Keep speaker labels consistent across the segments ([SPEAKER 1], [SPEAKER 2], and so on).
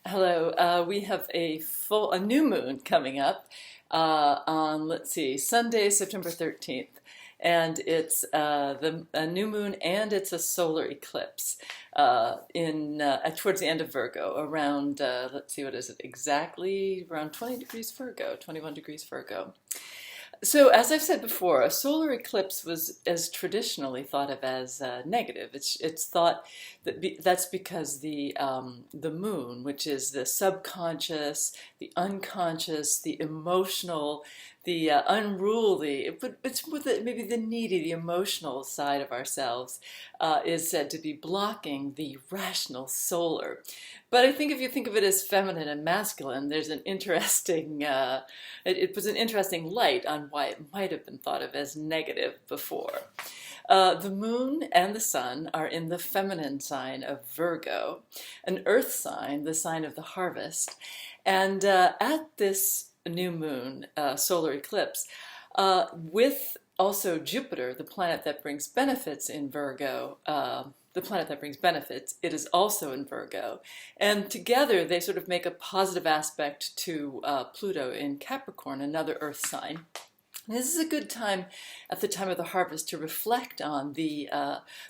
[SPEAKER 1] Hello. We have a new moon coming up on, let's see, Sunday, September 13th. And it's a new moon, and it's a solar eclipse towards the end of Virgo, around, let's see, what is it exactly? Around 20 degrees Virgo, 21 degrees Virgo. So, as I've said before, a solar eclipse was as traditionally thought of as negative. It's thought that's because the moon, which is the subconscious, the unconscious, the emotional, the unruly, but it's with maybe the needy, the emotional side of ourselves, is said to be blocking the rational solar. But I think if you think of it as feminine and masculine, there's an interesting it puts an interesting light on why it might have been thought of as negative before. The moon and the sun are in the feminine sign of Virgo, an earth sign, the sign of the harvest. And at this new moon solar eclipse, with also Jupiter, the planet that brings benefits in Virgo, the planet that brings benefits, it is also in Virgo. And together they sort of make a positive aspect to Pluto in Capricorn, another earth sign. And this is a good time at the time of the harvest to reflect on the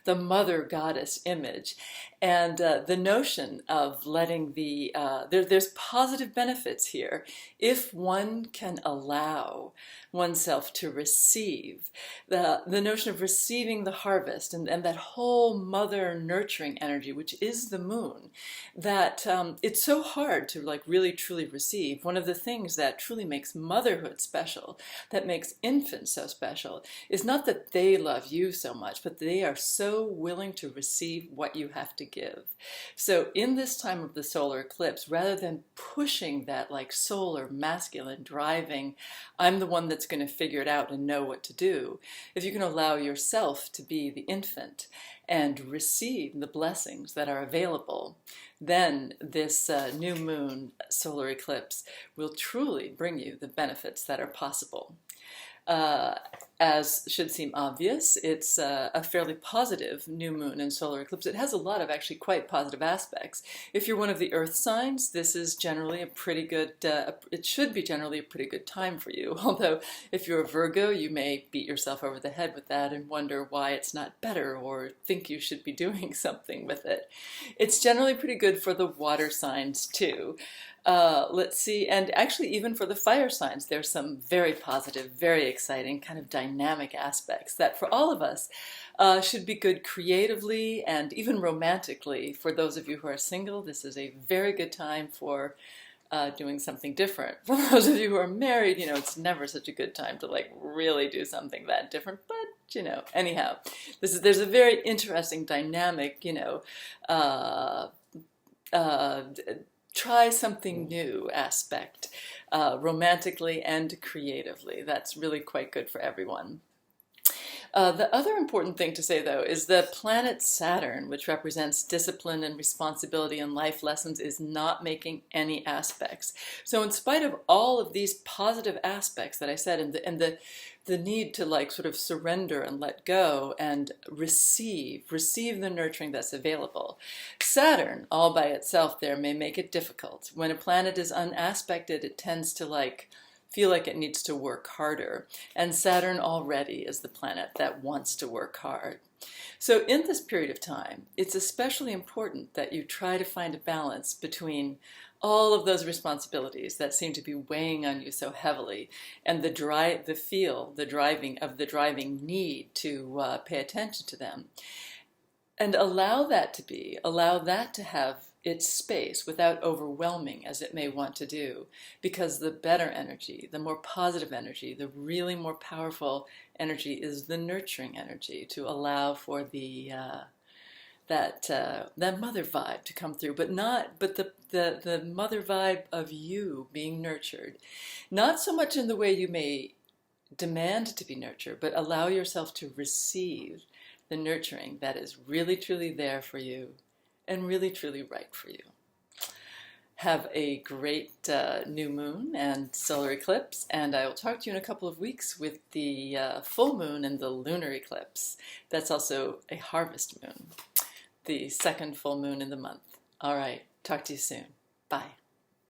[SPEAKER 1] mother goddess image and the notion of letting there's positive benefits here if one can allow oneself to receive the notion of receiving the harvest and that whole mother nurturing energy, which is the moon, that it's so hard to like really truly receive. One of the things that truly makes motherhood special, that makes infants so special, is not that they love you so much, but they are so willing to receive what you have to give. So in this time of the solar eclipse, rather than pushing that like solar masculine driving, I'm the one that's going to figure it out and know what to do, if you can allow yourself to be the infant and receive the blessings that are available, then this new moon solar eclipse will truly bring you the benefits that are possible. As should seem obvious, it's a fairly positive new moon and solar eclipse. It has a lot of actually quite positive aspects. If you're one of the earth signs, this is generally a pretty good, it should be generally a pretty good time for you. Although if you're a Virgo, you may beat yourself over the head with that and wonder why it's not better or think you should be doing something with it. It's generally pretty good for the water signs too. Let's see, and actually even for the fire signs, there's some very positive, very exciting, kind of dynamic aspects that for all of us should be good creatively and even romantically. For those of you who are single, this is a very good time for doing something different. For those of you who are married, you know, it's never such a good time to like really do something that different, but you know, anyhow, there's a very interesting dynamic, you know, try something new aspect, romantically and creatively. That's really quite good for everyone. The other important thing to say, though, is the planet Saturn, which represents discipline and responsibility and life lessons, is not making any aspects. So in spite of all of these positive aspects that I said, and the need to like sort of surrender and let go and receive the nurturing that's available, Saturn all by itself there may make it difficult. When a planet is unaspected, it tends to like feel like it needs to work harder. And Saturn already is the planet that wants to work hard. So in this period of time, it's especially important that you try to find a balance between all of those responsibilities that seem to be weighing on you so heavily and the driving need to pay attention to them. And allow that to have its space without overwhelming as it may want to do, because the better energy, the more positive energy, the really more powerful energy is the nurturing energy to allow for that mother vibe to come through, but the mother vibe of you being nurtured, not so much in the way you may demand to be nurtured, but allow yourself to receive the nurturing that is really truly there for you and really truly right for you. Have a great new moon and solar eclipse, and I will talk to you in a couple of weeks with the full moon and the lunar eclipse. That's also a harvest moon, the second full moon in the month. All right, talk to you soon. Bye.